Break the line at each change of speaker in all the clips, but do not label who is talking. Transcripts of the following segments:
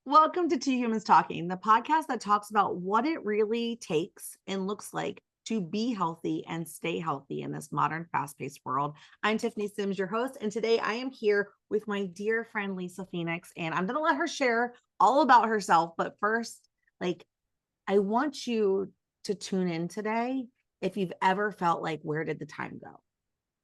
Welcome to Two Humans Talking, the podcast that talks about what it really takes and looks like to be healthy and stay healthy in this modern, fast paced world. I'm Tiffany Simms, your host, and today I am here with my dear friend Lisa Phoenix, and I'm going to let her share all about herself. But first, I want you to tune in today if you've ever felt like, where did the time go?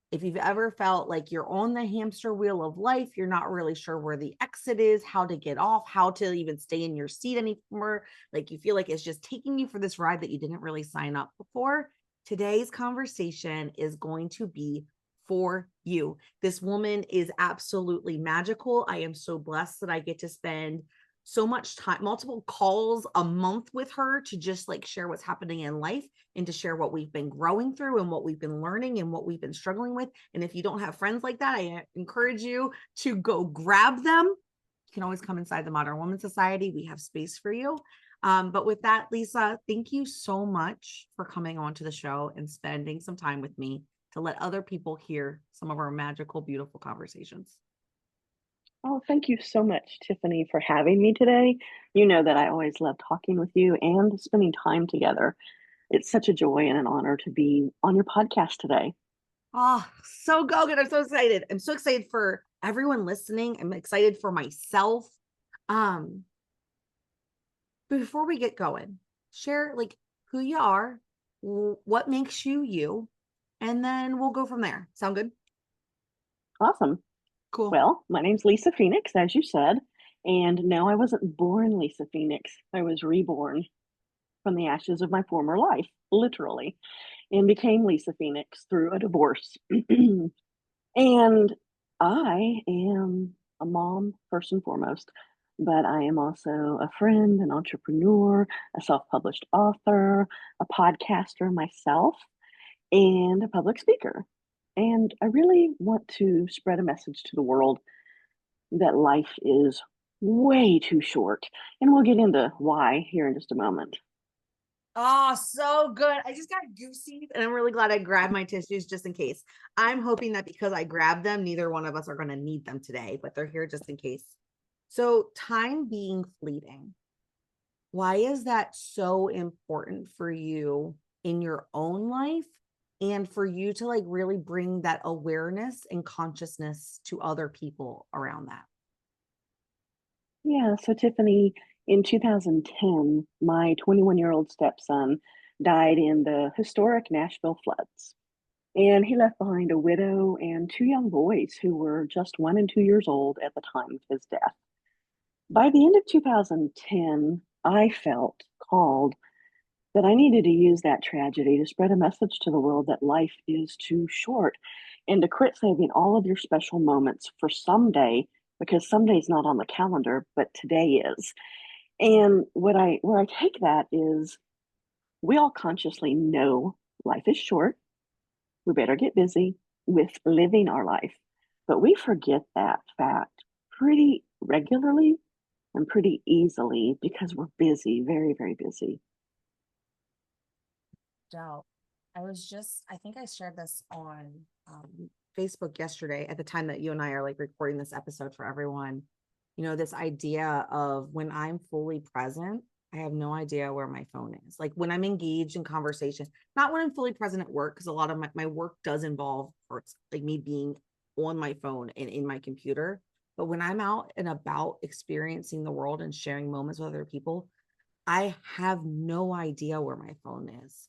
If you've ever felt like you're on the hamster wheel of life, you're not really sure where the exit is, how to get off, how to even stay in your seat anymore, like you feel like it's just taking you for this ride that you didn't really sign up for, today's conversation is going to be for you. This woman is absolutely magical. I am so blessed that I get to spend so much time, multiple calls a month with her to just share what's happening in life and to share what we've been growing through and what we've been learning and what we've been struggling with. And if you don't have friends like that, I encourage you to go grab them. You can always come inside the Modern Woman Society. We have space for you. But with that, Lisa, thank you so much for coming on to the show and spending some time with me to let other people hear some of our magical, beautiful conversations.
Oh, thank you so much, Tiffany, for having me today. You know that I always love talking with you and spending time together. It's such a joy and an honor to be on your podcast today.
Oh, so good. I'm so excited. I'm so excited for everyone listening. I'm excited for myself. Um, Before we get going, share who you are, what makes you you, and then we'll go from there. Sound good?
Awesome.
Cool.
Well, my name's Lisa Phoenix, as you said. And no, I wasn't born Lisa Phoenix. I was reborn from the ashes of my former life, literally, and became Lisa Phoenix through a divorce. And I am a mom, first and foremost, but I am also a friend, an entrepreneur, a self published author, a podcaster myself, and a public speaker. And I really want to spread a message to the world that life is way too short. And we'll get into why here in just a moment.
Oh, so good. I just got goosey and I'm really glad I grabbed my tissues just in case. I'm hoping that because I grabbed them, neither one of us are going to need them today, but they're here just in case. So, time being fleeting, why is that so important for you in your own life and for you to really bring that awareness and consciousness to other people around that?
Yeah, so Tiffany, in 2010, my 21-year-old stepson died in the historic Nashville floods. And he left behind a widow and two young boys who were just 1 and 2 years old at the time of his death. By the end of 2010, I felt called that I needed to use that tragedy to spread a message to the world that life is too short and to quit saving all of your special moments for someday because someday's not on the calendar, but today is. And where I take that is we all consciously know life is short. We better get busy with living our life. But we forget that fact pretty regularly and pretty easily because we're busy, very, very busy.
Doubt. I think I shared this on Facebook yesterday at the time that you and I are recording this episode for everyone. This idea of when I'm fully present, I have no idea where my phone is. Like when I'm engaged in conversation, not when I'm fully present at work, because a lot of my work does involve me being on my phone and in my computer. But when I'm out and about experiencing the world and sharing moments with other people, I have no idea where my phone is,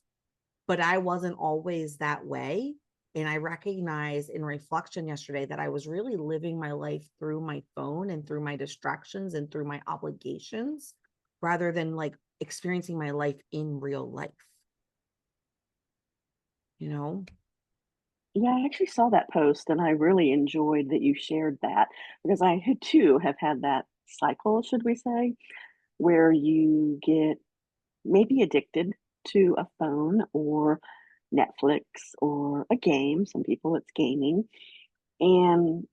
but I wasn't always that way. And I recognized in reflection yesterday that I was really living my life through my phone and through my distractions and through my obligations rather than experiencing my life in real life, you know?
Yeah, I actually saw that post and I really enjoyed that you shared that because I had too have had that cycle, should we say, where you get maybe addicted to a phone or Netflix or a game. Some people it's gaming. And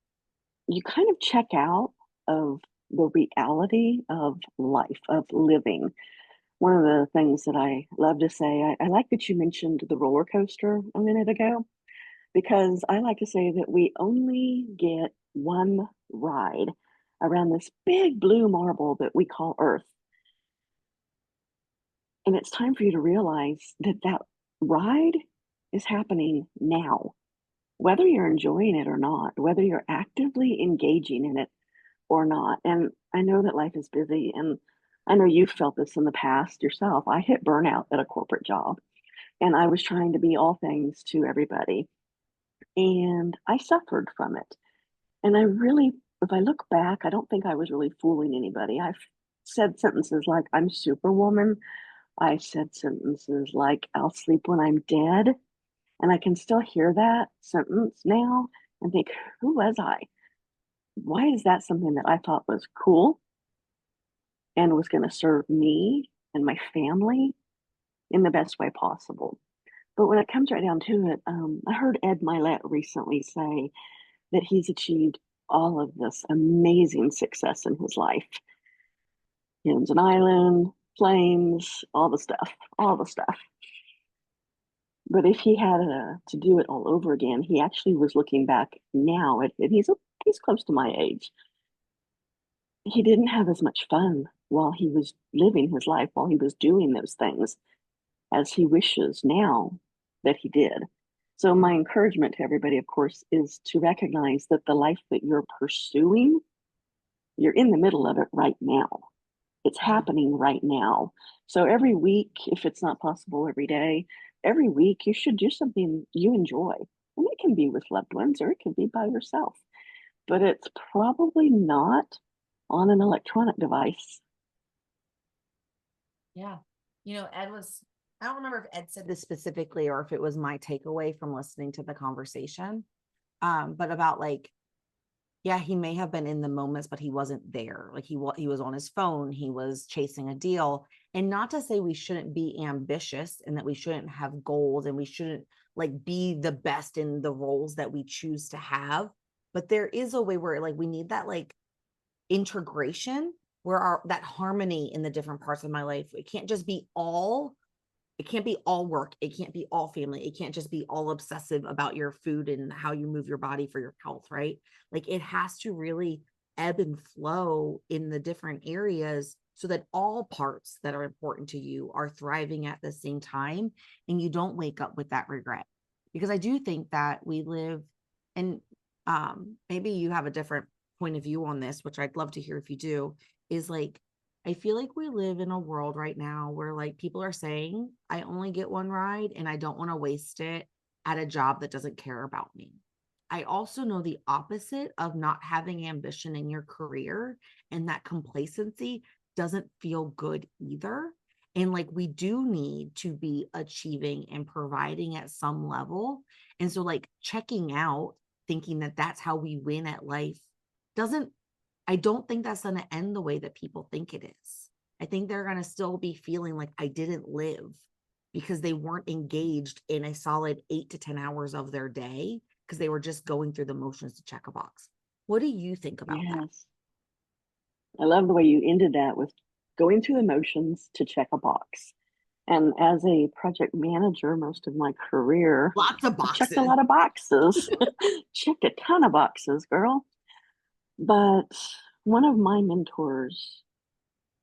you kind of check out of the reality of life, of living. One of the things that I love to say, I like that you mentioned the roller coaster a minute ago, because I like to say that we only get one ride. around this big blue marble that we call Earth. And it's time for you to realize that that ride is happening now, whether you're enjoying it or not, whether you're actively engaging in it or not. And I know that life is busy, and I know you've felt this in the past yourself. I hit burnout at a corporate job, and I was trying to be all things to everybody, and I suffered from it. And I really, if I look back, I don't think I was really fooling anybody. I've said sentences like, I'm superwoman. I said sentences like, I'll sleep when I'm dead. And I can still hear that sentence now and think, who was I? Why is that something that I thought was cool and was going to serve me and my family in the best way possible? But when it comes right down to it, I heard Ed Milet recently say that he's achieved all of this amazing success in his life. Hymns and Island, Flames, all the stuff, all the stuff. But if he had to do it all over again, he actually was looking back now at it. He's close to my age. He didn't have as much fun while he was living his life, while he was doing those things, as he wishes now that he did. So my encouragement to everybody, of course, is to recognize that the life that you're pursuing, you're in the middle of it right now. It's happening right now. So every week, if it's not possible every day, every week you should do something you enjoy. And it can be with loved ones or it can be by yourself. But it's probably not on an electronic device.
Yeah. I don't remember if Ed said this specifically or if it was my takeaway from listening to the conversation. But about like, yeah, he may have been in the moments, but he wasn't there. Like he was on his phone, he was chasing a deal. And not to say we shouldn't be ambitious and that we shouldn't have goals and we shouldn't like be the best in the roles that we choose to have. But there is a way where like we need that like integration where that harmony in the different parts of my life. It can't be all work. It can't be all family. It can't just be all obsessive about your food and how you move your body for your health, right? Like it has to really ebb and flow in the different areas so that all parts that are important to you are thriving at the same time and you don't wake up with that regret. Because I do think that we live, and maybe you have a different point of view on this, which I'd love to hear if you do, is like I feel like we live in a world right now where like people are saying, I only get one ride and I don't want to waste it at a job that doesn't care about me. I also know the opposite of not having ambition in your career, and that complacency doesn't feel good either. And like we do need to be achieving and providing at some level. And so like checking out, thinking that that's how we win at life doesn't I don't think that's going to end the way that people think it is. I think they're going to still be feeling like I didn't live because they weren't engaged in a solid 8 to 10 hours of their day because they were just going through the motions to check a box. What do you think about that?
Yes. I love the way you ended that with going through the motions to check a box. And as a project manager, most of my career,
Lots of
I've checked a
boxes.
lot of boxes, checked a ton of boxes, girl. But one of my mentors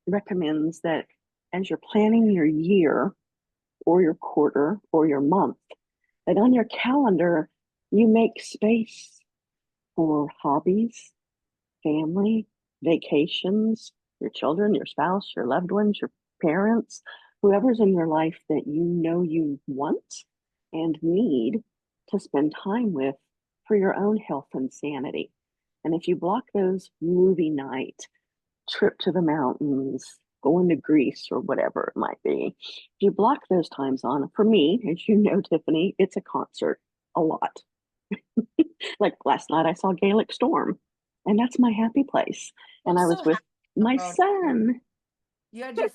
recommends that as you're planning your year or your quarter or your month, that on your calendar, you make space for hobbies, family, vacations, your children, your spouse, your loved ones, your parents, whoever's in your life that you know you want and need to spend time with for your own health and sanity. And if you block those movie night, trip to the mountains, going to Greece or whatever it might be, if you block those times on, for me, as you know, Tiffany, it's a concert a lot. Like last night, I saw Gaelic Storm, and that's my happy place.
I'm
And I
so
was
happy
with my
about it.
son.
You had your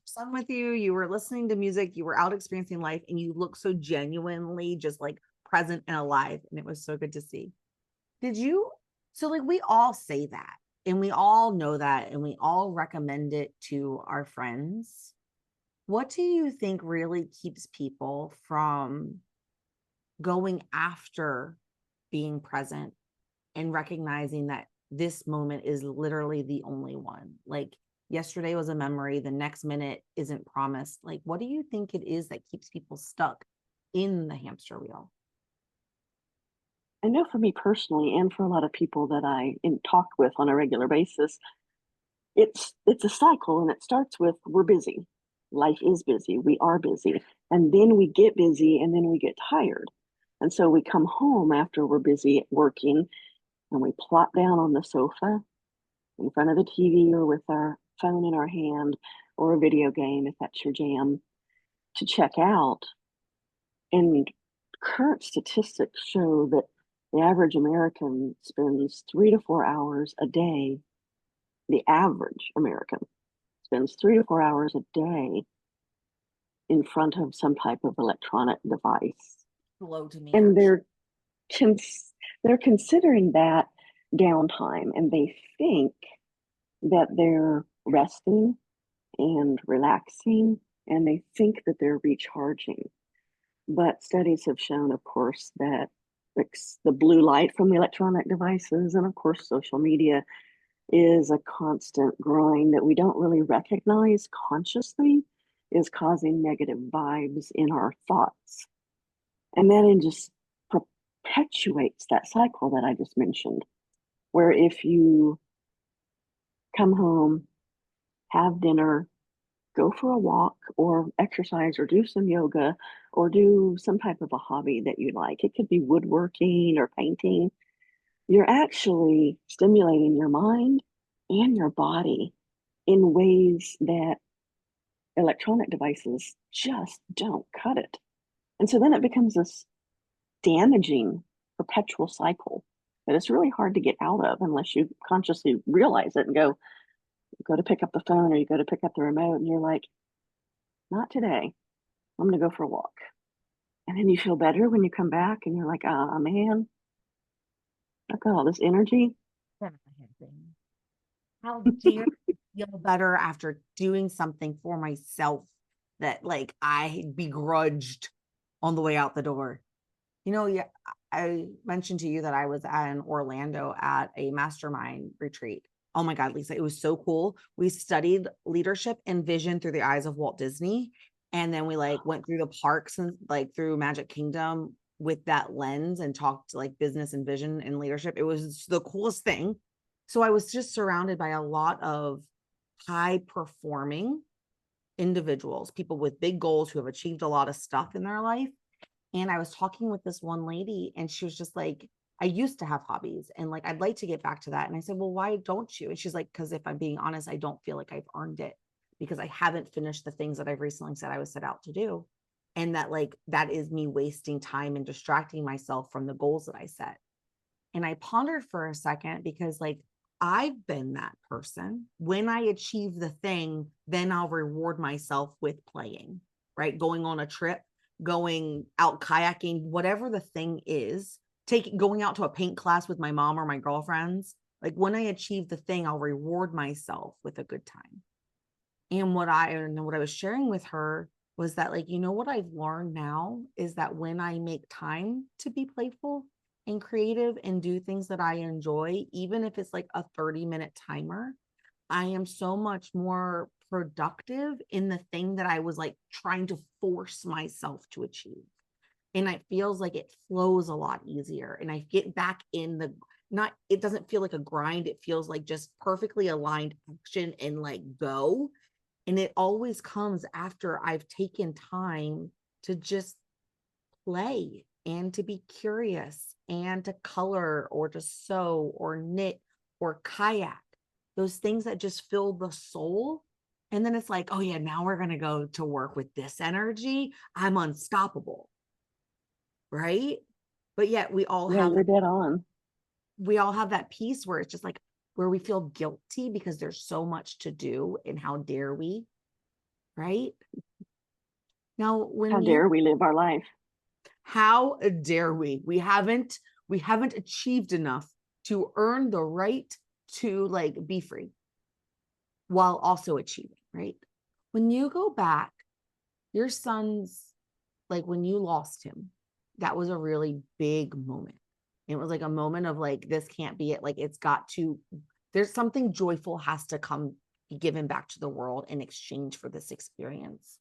son with you were listening to music, you were out experiencing life, and you look so genuinely just like present and alive. And it was so good to see. Did you? So, like, we all say that, and we all know that, and we all recommend it to our friends. What do you think really keeps people from going after being present and recognizing that this moment is literally the only one. Like yesterday was a memory, the next minute isn't promised. Like, what do you think it is that keeps people stuck in the hamster wheel?
I know for me personally, and for a lot of people that talk with on a regular basis, it's a cycle, and it starts with we're busy. Life is busy. We are busy. And then we get busy and then we get tired. And so we come home after we're busy working and we plop down on the sofa in front of the TV or with our phone in our hand or a video game if that's your jam to check out. And current statistics show that the average American spends 3 to 4 hours a day. The average American spends 3 to 4 hours a day in front of some type of electronic device.
Low to me,
And
actually.
they're considering that downtime, and they think that they're resting and relaxing, and they think that they're recharging. But studies have shown, of course, that the blue light from the electronic devices and, of course, social media is a constant grind that we don't really recognize consciously is causing negative vibes in our thoughts. And then it just perpetuates that cycle that I just mentioned, where if you come home, have dinner, go for a walk or exercise or do some yoga or do some type of a hobby that you like. It could be woodworking or painting. You're actually stimulating your mind and your body in ways that electronic devices just don't cut it. And so then it becomes this damaging perpetual cycle that it's really hard to get out of unless you consciously realize it and go to pick up the phone or you go to pick up the remote and you're like, not today. I'm going to go for a walk. And then you feel better when you come back and you're like, ah, man, I've got all this energy.
How dare I feel better after doing something for myself that like I begrudged on the way out the door? Yeah, I mentioned to you that I was in Orlando at a mastermind retreat. Oh my God, Lisa, it was so cool. We studied leadership and vision through the eyes of Walt Disney. And then we like went through the parks and like through Magic Kingdom with that lens and talked like business and vision and leadership. It was the coolest thing. So I was just surrounded by a lot of high performing individuals, people with big goals who have achieved a lot of stuff in their life. And I was talking with this one lady and she was just like, I used to have hobbies and like, I'd like to get back to that. And I said, well, why don't you? And she's like, because if I'm being honest, I don't feel like I've earned it because I haven't finished the things that I've recently said I was set out to do. And that like, that is me wasting time and distracting myself from the goals that I set. And I pondered for a second because like, I've been that person. When I achieve the thing, then I'll reward myself with playing, right? Going on a trip, going out kayaking, whatever the thing is, going out to a paint class with my mom or my girlfriends. Like when I achieve the thing, I'll reward myself with a good time. And what I was sharing with her was that like, what I've learned now is that when I make time to be playful and creative and do things that I enjoy, even if it's like a 30-minute timer, I am so much more productive in the thing that I was like trying to force myself to achieve. And it feels like it flows a lot easier. And I get back in it doesn't feel like a grind. It feels like just perfectly aligned action and like go. And it always comes after I've taken time to just play and to be curious and to color or to sew or knit or kayak, those things that just fill the soul. And then it's like, oh yeah, now we're going to go to work with this energy. I'm unstoppable. Right. But yet
Yeah, you're dead on.
we all have that piece where it's just like, where we feel guilty because there's so much to do and how dare we, right? Now,
How dare we live our life?
how dare we haven't achieved enough to earn the right to like be free while also achieving, right? When you go back, your son's like when you lost him, that was a really big moment. It was like a moment of like, this can't be it. Like, it's got to, there's something joyful has to come, be given back to the world in exchange for this experience.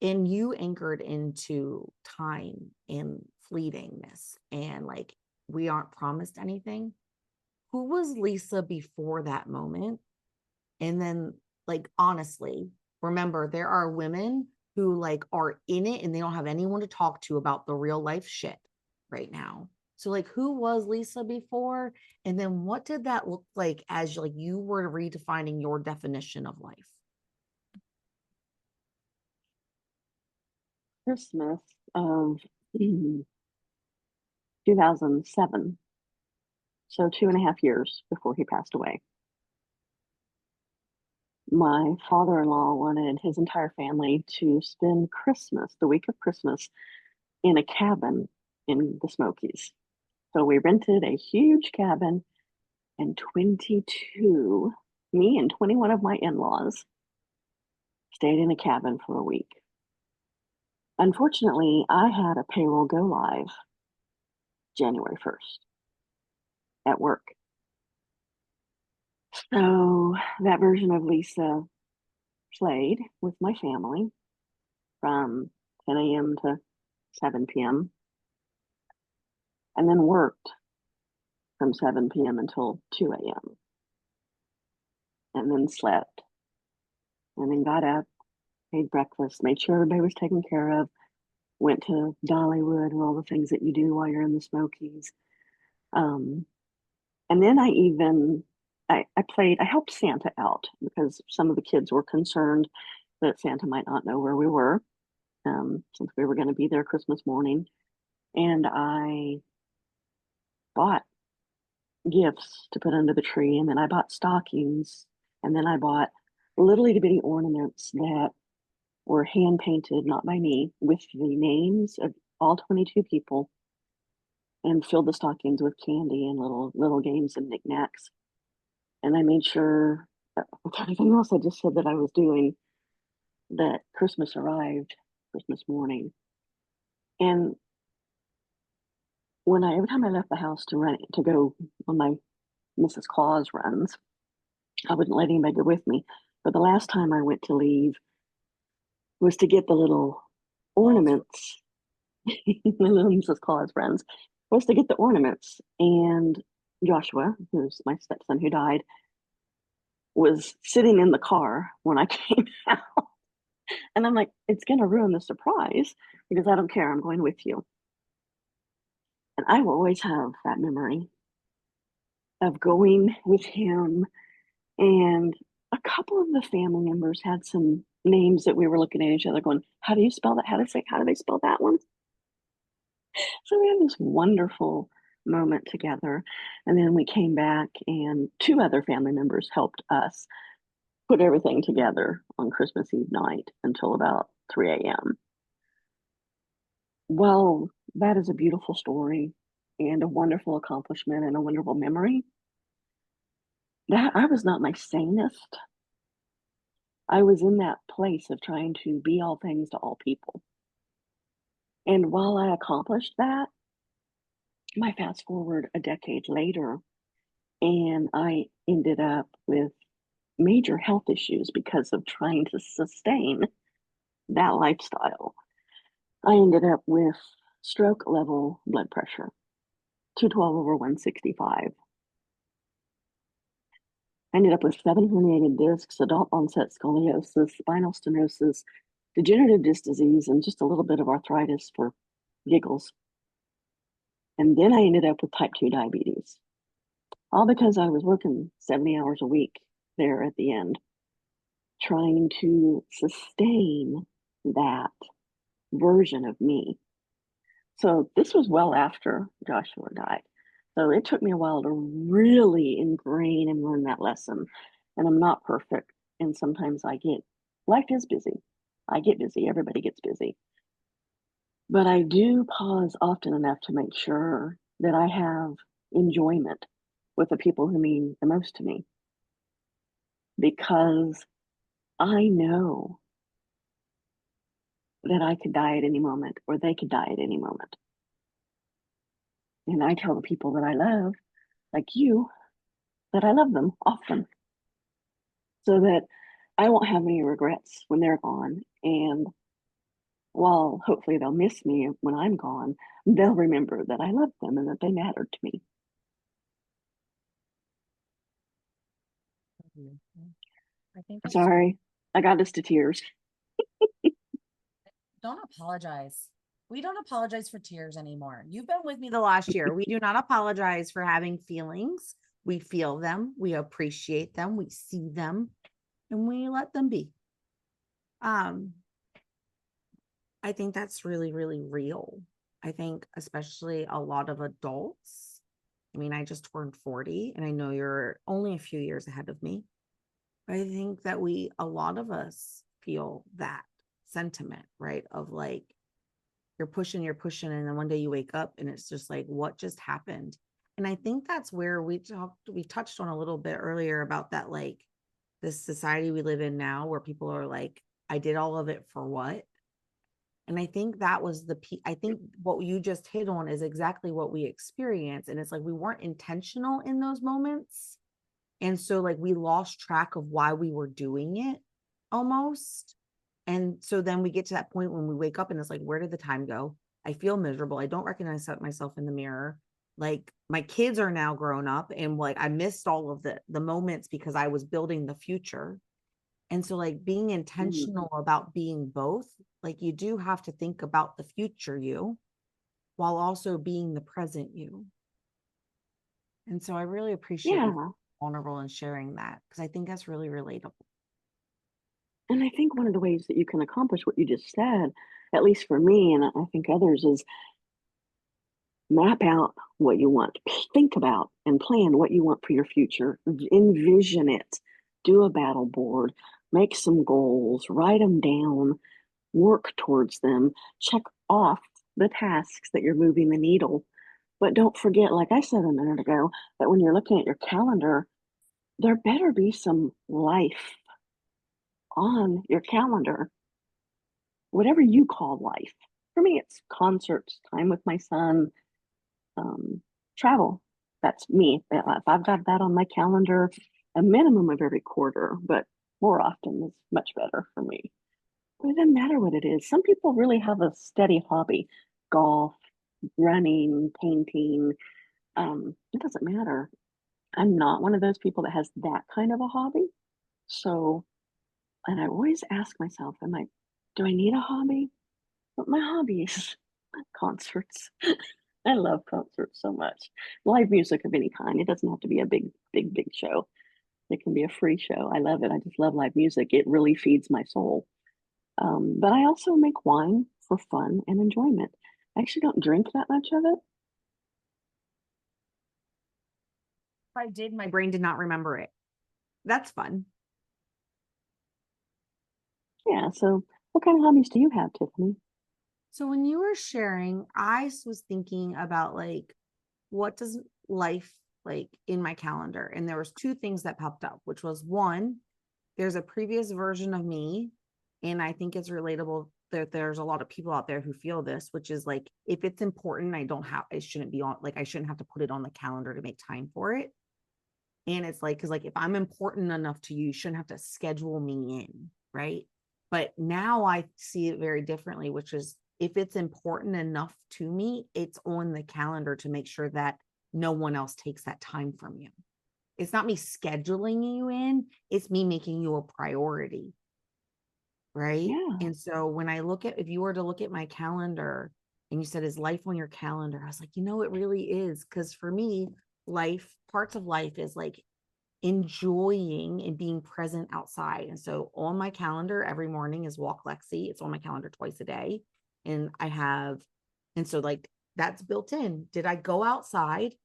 And you anchored into time and fleetingness and like, we aren't promised anything. Who was Lisa before that moment? And then, like, honestly, remember, there are women who like are in it and they don't have anyone to talk to about the real life shit right now. So like, who was Lisa before? And then what did that look like as like you were redefining your definition of life?
Christmas of 2007, so 2.5 years before he passed away. My father-in-law wanted his entire family to spend Christmas, the week of Christmas, in a cabin in the Smokies. So we rented a huge cabin, and 22, me and 21 of my in-laws stayed in a cabin for a week. Unfortunately, I had a payroll go live January 1st at work. So that version of Lisa played with my family from 10 a.m. to 7 p.m. and then worked from 7 p.m. until 2 a.m. and then slept and then got up, made breakfast, made sure everybody was taken care of, went to Dollywood and all the things that you do while you're in the Smokies. Um, and then I helped Santa out because some of the kids were concerned that Santa might not know where we were, since we were going to be there Christmas morning. And I bought gifts to put under the tree, and then I bought stockings, and then I bought little itty bitty ornaments that were hand painted, not by me, with the names of all 22 people, and filled the stockings with candy and little games and knickknacks. And I made sure that with everything else I just said that I was doing, that Christmas arrived Christmas morning. And every time I left the house to go on my Mrs. Claus runs, I wouldn't let anybody go with me. But the last time I went to leave was to get the little ornaments, my little Mrs. Claus friends, was to get the ornaments. And Joshua, who's my stepson who died, was sitting in the car when I came out. And I'm like, it's going to ruin the surprise because I don't care. I'm going with you. And I will always have that memory of going with him. And a couple of the family members had some names that we were looking at each other going, how do you spell that? How do they spell that one? So we had this wonderful moment together. And then we came back, and two other family members helped us put everything together on Christmas Eve night until about 3 a.m. Well, that is a beautiful story and a wonderful accomplishment and a wonderful memory. That I was not my sanest. I was in that place of trying to be all things to all people. And while I accomplished that, my fast forward a decade later, and I ended up with major health issues because of trying to sustain that lifestyle. I ended up with stroke level blood pressure, 212 over 165. I ended up with 7 herniated discs, adult onset scoliosis, spinal stenosis, degenerative disc disease, and just a little bit of arthritis for giggles. And then I ended up with type 2 diabetes, all because I was working 70 hours a week there at the end, trying to sustain that version of me. So this was well after Joshua died. So it took me a while to really ingrain and learn that lesson. And I'm not perfect. And sometimes life is busy. I get busy. Everybody gets busy. But I do pause often enough to make sure that I have enjoyment with the people who mean the most to me. Because I know that I could die at any moment or they could die at any moment. And I tell the people that I love, like you, that I love them often so that I won't have any regrets when they're gone. And while hopefully they'll miss me when I'm gone, they'll remember that I loved them and that they mattered to me.
Mhm. I think that's
Sorry, I got us to tears.
don't apologize. We don't apologize for tears anymore. You've been with me the last year. We do not apologize for having feelings. We feel them, we appreciate them, we see them, and we let them be. Um, I think that's really, really real. I think, especially a lot of adults. I mean, I just turned 40, and I know you're only a few years ahead of me. I think that a lot of us feel that sentiment, right? Of like, you're pushing, and then one day you wake up and it's just like, what just happened? And I think that's where we touched on a little bit earlier about that, like this society we live in now where people are like, I did all of it for what? And I think that was I think what you just hit on is exactly what we experience. And it's like we weren't intentional in those moments. And so like we lost track of why we were doing it almost. And so then we get to that point when we wake up and it's like, where did the time go? I feel miserable. I don't recognize myself in the mirror. Like my kids are now grown up and like I missed all of the moments because I was building the future. And so like being
Mm,
intentional about being both, like you do have to think about the future you while also being the present you. And so I really appreciate you being
yeah.
vulnerable and sharing that because I think that's really relatable.
And I think one of the ways that you can accomplish what you just said, at least for me, and I think others, is map out what you want, think about and plan what you want for your future, envision it, do a battle board, make some goals, write them down, work towards them, check off the tasks that you're moving the needle. But don't forget, like I said a minute ago, that when you're looking at your calendar, there better be some life on your calendar, whatever you call life. For me, it's concerts, time with my son, um, travel. That's me. If I've got that on my calendar, a minimum of every quarter, but more often is much better for me. But it doesn't matter what it is. Some people really have a steady hobby: golf, running, painting. It doesn't matter. I'm not one of those people that has that kind of a hobby. So, and I always ask myself, do I need a hobby? But my hobby is concerts. I love concerts so much. Live music of any kind. It doesn't have to be a big, big, big show. It can be a free show. I love it. I just love live music. It really feeds my soul. But I also make wine for fun and enjoyment. I actually don't drink that much of it.
If I did, my brain did not remember it. That's fun.
Yeah. So, what kind of hobbies do you have, Tiffany?
So when you were sharing, I was thinking about like, what does life like in my calendar? And there was two things that popped up, which was one, there's a previous version of me, and I think it's relatable that there's a lot of people out there who feel this, which is like, if it's important, it shouldn't be on, like, I shouldn't have to put it on the calendar to make time for it. And it's like, because like if I'm important enough to you, you shouldn't have to schedule me in, right? But now I see it very differently, which is if it's important enough to me, it's on the calendar to make sure that no one else takes that time from you. It's not me scheduling you in, it's me making you a priority, right?
Yeah.
And so when if you were to look at my calendar and you said, is life on your calendar? I was like, it really is. Because for me, parts of life is like enjoying and being present outside. And so on my calendar every morning is walk Lexi. It's on my calendar twice a day. And and so like that's built in. Did I go outside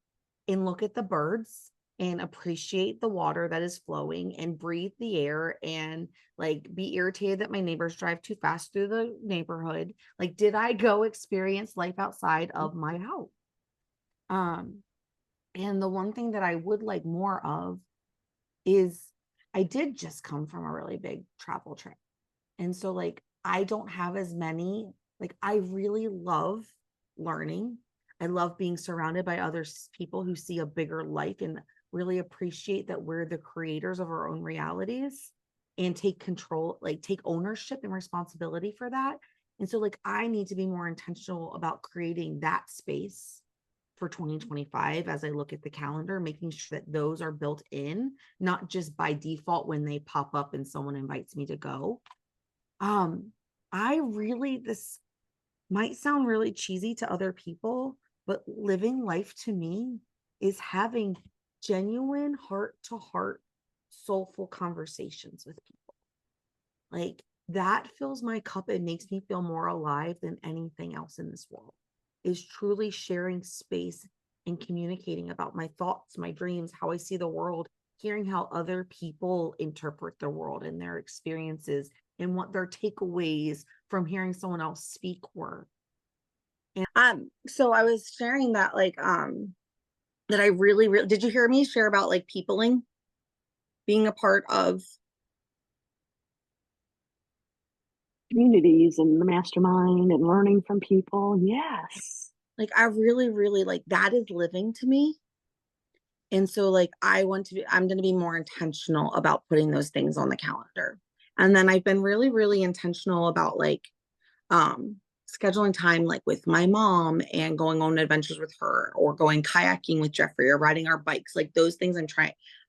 and look at the birds and appreciate the water that is flowing and breathe the air and like be irritated that my neighbors drive too fast through the neighborhood? Like, did I go experience life outside of my house? Um, and the one thing that I would like more of is I did just come from a really big travel trip. And so like I don't have as many, like I really love learning. I love being surrounded by other people who see a bigger life and really appreciate that we're the creators of our own realities and take control, like take ownership and responsibility for that. And so, like, I need to be more intentional about creating that space for 2025 as I look at the calendar, making sure that those are built in, not just by default when they pop up and someone invites me to go. Um, this might sound really cheesy to other people, but living life to me is having genuine heart to heart, soulful conversations with people. Like that fills my cup. It makes me feel more alive than anything else in this world, is truly sharing space and communicating about my thoughts, my dreams, how I see the world, hearing how other people interpret the world and their experiences and what their takeaways from hearing someone else speak were. And so I was sharing that that I really did you hear me share about like peopling being a part of
Communities and the mastermind and learning from people. Yes.
like I really like that is living to me. And so like I'm going to be more intentional about putting those things on the calendar. And then I've been really intentional about like um scheduling time like with my mom and going on adventures with her or going kayaking with Jeffrey or riding our bikes. Like those things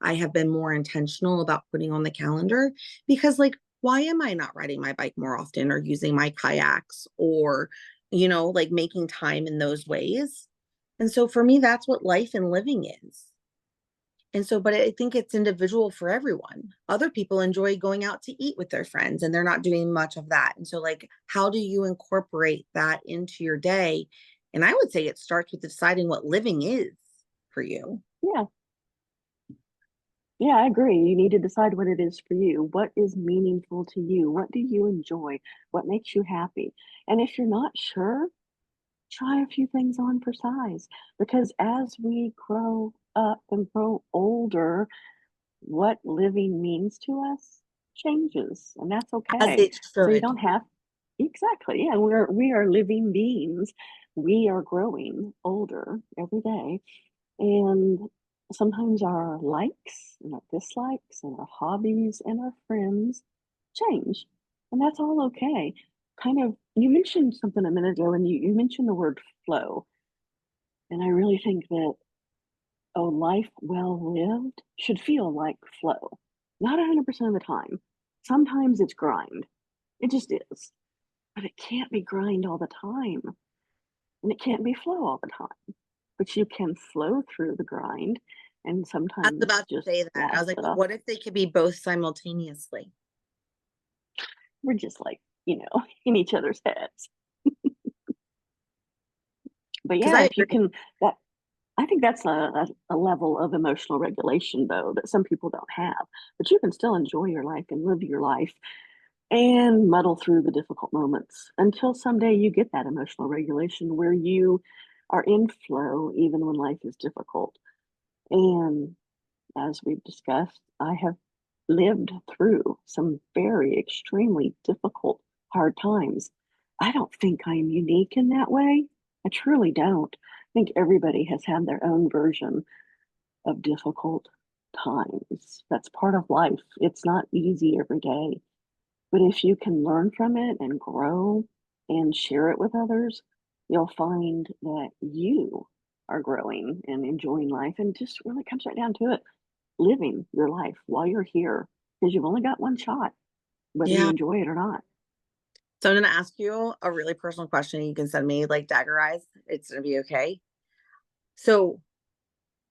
I have been more intentional about putting on the calendar because like why am I not riding my bike more often or using my kayaks or like making time in those ways? And so for me that's what life and living is. And so, but I think it's individual for everyone. Other people enjoy going out to eat with their friends and they're not doing much of that. And so, like, how do you incorporate that into your day? And I would say it starts with deciding what living is for you.
Yeah. Yeah, I agree. You need to decide what it is for you. What is meaningful to you? What do you enjoy? What makes you happy? And if you're not sure, try a few things on for size. Because as we grow up and grow older, what living means to us changes, and that's
As
okay.
it
So you
should.
don't have exactly. Yeah, we are living beings. We are growing older every day. And sometimes our likes and our dislikes and our hobbies and our friends change. And that's all okay. Kind of, you mentioned something a minute ago, and you mentioned the word flow. And I really think that a life well lived should feel like flow. Not 100% of the time. Sometimes it's grind. It just is. But it can't be grind all the time. And it can't be flow all the time. But you can flow through the grind and
I was
sometimes
about to
just
say that. I was
blast
like,
it
but
off.
what if they could be both simultaneously?
We're just like, in each other's heads. But
Because
yeah,
I
if you
agree.
can, that I think that's a level of emotional regulation, though, that some people don't have. But you can still enjoy your life and live your life and muddle through the difficult moments until someday you get that emotional regulation where you are in flow even when life is difficult. And as we've discussed, I have lived through some very extremely difficult, hard times. I don't think I'm unique in that way. I truly don't. I think everybody has had their own version of difficult times. That's part of life. It's not easy every day. But if you can learn from it and grow and share it with others, you'll find that you are growing and enjoying life. And just really comes right down to it, living your life while you're here, because you've only got one shot, whether you
Yeah.
enjoy it or not.
So I'm going to ask you a really personal question. You can send me like dagger eyes. It's going to be okay. So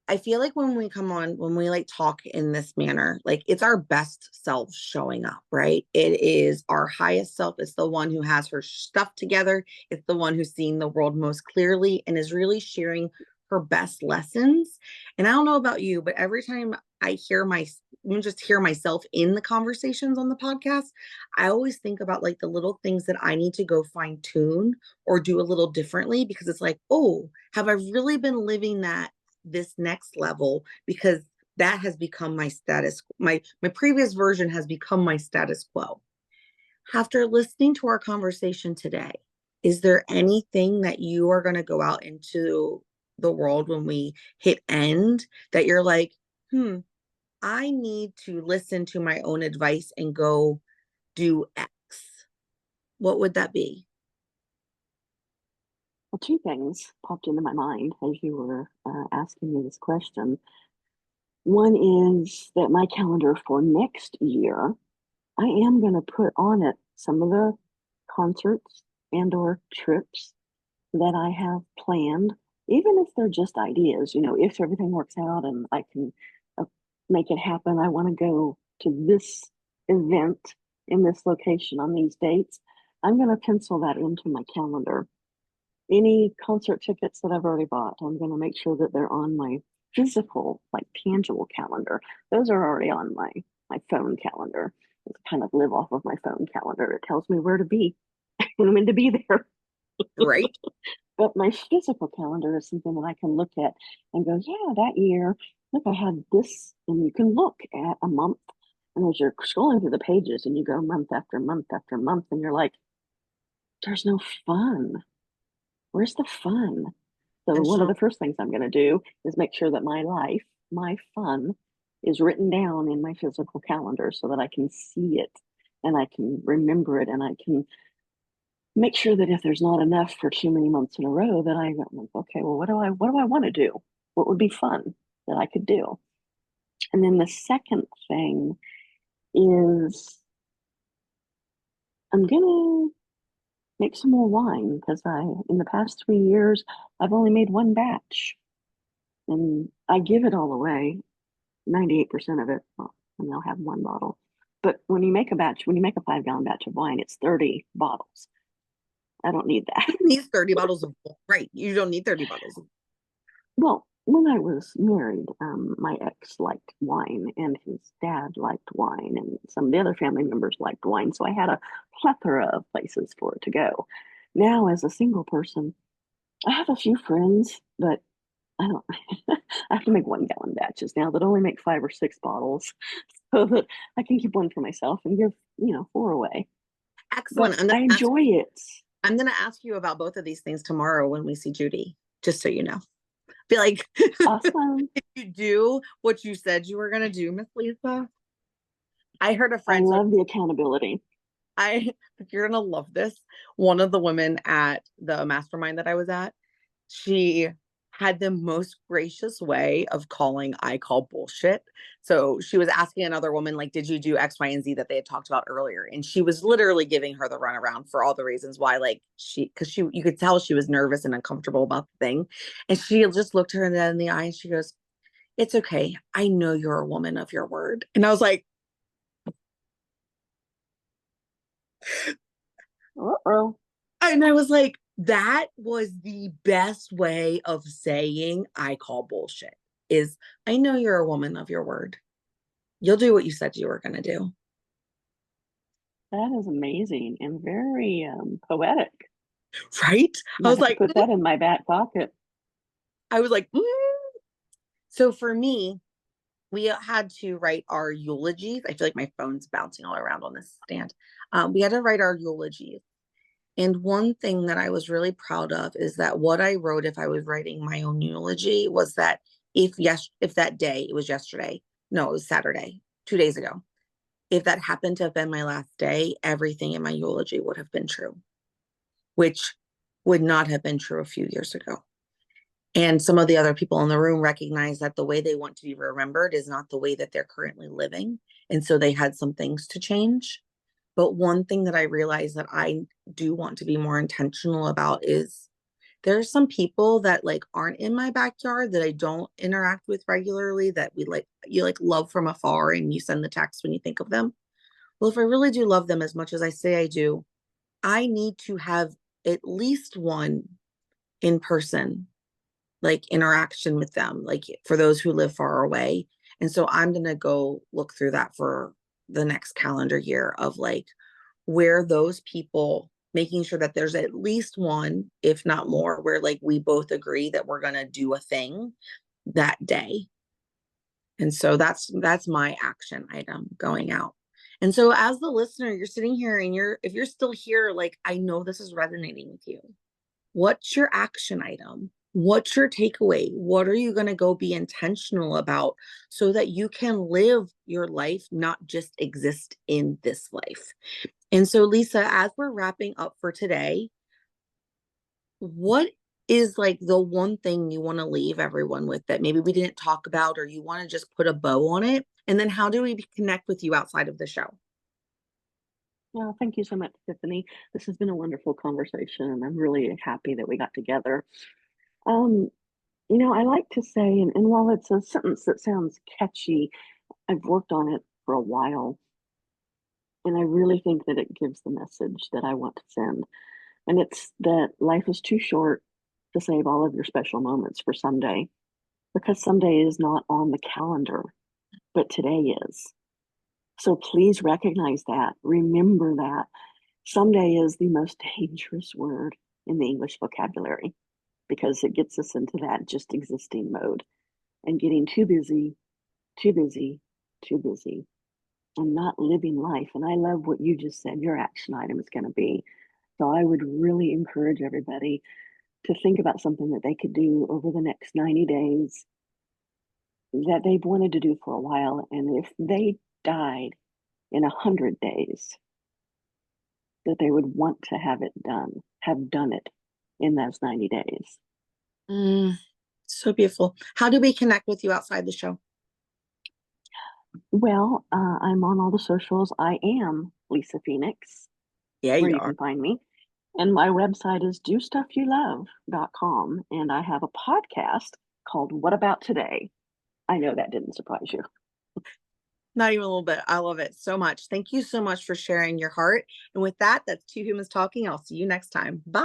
I feel like when we come on, when we like talk in this manner, like it's our best self showing up, right? It is our highest self. It's the one who has her stuff together. It's the one who's seeing the world most clearly and is really sharing her best lessons. And I don't know about you, but every time I just hear myself in the conversations on the podcast, I always think about like the little things that I need to go fine tune or do a little differently because it's like, oh, have I really been living this next level because that has become my status my previous version has become my status quo. After listening to our conversation today, Is there anything that you are going to go out into the world when we hit end that you're like, I need to listen to my own advice and go do X? What would that be?
Well, two things popped into my mind as you were asking me this question. One is that my calendar for next year, I am going to put on it some of the concerts and or trips that I have planned, even if they're just ideas. If everything works out and I can uh, make it happen, I want to go to this event in this location on these dates. I'm going to pencil that into my calendar. Any concert tickets that I've already bought, I'm going to make sure that they're on my physical, like tangible calendar. Those are already on my phone calendar. I kind of live off of my phone calendar. It tells me where to be and when to be there.
Right?
But my physical calendar is something that I can look at and go, yeah, that year, look, I had this. And you can look at a month. And as you're scrolling through the pages and you go month after month after month, and you're like, there's no fun. Where's the fun? So
And
one of
Sean,
the first things I'm going to do is make sure that my life, my fun, is written down in my physical calendar so that I can see it and I can remember it and I can make sure that if there's not enough for too many months in a row, that I'm like, okay, well, what do I want to do? What would be fun that I could do? And then the second thing is I'm gonna make some more wine because in the past 3 years, I've only made one batch and I give it all away, 98% of it. Well, I mean, I'll have one bottle. But when you make a 5-gallon batch of wine, it's 30 bottles. I don't need that.
who needs 30 bottles of right? You don't need 30 bottles.
Well, when I was married, my ex liked wine and his dad liked wine and some of the other family members liked wine. So I had a plethora of places for it to go. Now, as a single person, I have a few friends, but I don't, I have to make 1-gallon batches now that only make 5 or 6 bottles so that I can keep one for myself and give, 4 away. But
Excellent.
I enjoy it.
I'm gonna ask you about both of these things tomorrow when we see Judy, just so you know. Be like,
Awesome.
did you do what you said you were gonna do, Miss Lisa? I heard a
I
friend, so
love the accountability.
I you're gonna love this. One of the women at the mastermind that I was at, she had the most gracious way of calling I call bullshit. So she was asking another woman, like, did you do X, Y, and Z that they had talked about earlier? And she was literally giving her the runaround for all the reasons why, like because you could tell she was nervous and uncomfortable about the thing. And she just looked her in the eye and she goes, it's okay. I know you're a woman of your word. And I was like,
Uh-oh.
and I was like, that was the best way of saying I call bullshit is I know you're a woman of your word. You'll do what you said you were going to do.
That is amazing and very poetic.
Right? I
Might
was
have to
like,
put that in my back pocket.
I was like, So for me, we had to write our eulogies. I feel like my phone's bouncing all around on this stand. We had to write our eulogies. And one thing that I was really proud of is that what I wrote, if I was writing my own eulogy, was that if that day, it was yesterday, no, it was Saturday, 2 days ago, if that happened to have been my last day, everything in my eulogy would have been true, which would not have been true a few years ago. And some of the other people in the room recognize that the way they want to be remembered is not the way that they're currently living. And so they had some things to change. But one thing that I realized that I do want to be more intentional about is there's some people that like aren't in my backyard that I don't interact with regularly that we like you like love from afar and you send the text when you think of them. Well, if I really do love them as much as I say I do, I need to have at least one in person like interaction with them, like for those who live far away. And so I'm going to go look through that for the next calendar year of like where those people making sure that there's at least one, if not more, where like we both agree that we're going to do a thing that day. And so that's my action item going out. And so as the listener, you're sitting here and if you're still here, like, I know this is resonating with you. What's your action item? What's your takeaway? What are you going to go be intentional about so that you can live your life, not just exist in this life? And so, Lisa, as we're wrapping up for today, what is like the one thing you want to leave everyone with that maybe we didn't talk about, or you want to just put a bow on it? And then how do we connect with you outside of the show?
Well, thank you so much, Tiffany. This has been a wonderful conversation, and I'm really happy that we got together. Um, I like to say, and while it's a sentence that sounds catchy, I've worked on it for a while, and I really think that it gives the message that I want to send. And it's that life is too short to save all of your special moments for someday, because someday is not on the calendar, but today is. So please recognize that. Remember that. Someday is the most dangerous word in the English vocabulary because it gets us into that just existing mode and getting too busy, too busy, too busy, and not living life. And I love what you just said your action item is going to be. So I would really encourage everybody to think about something that they could do over the next 90 days that they've wanted to do for a while. And if they died in 100 days, that they would want to have done it in those 90 days.
Mm, so beautiful. How do we connect with you outside the show?
Well, I'm on all the socials. I am Lisa Phoenix,
Yeah,
where
you
you
are.
can find me. And my website is dostuffyoulove.com. And I have a podcast called What About Today? I know that didn't surprise you.
Not even a little bit. I love it so much. Thank you so much for sharing your heart. And with that, that's Two Humans Talking. I'll see you next time. Bye.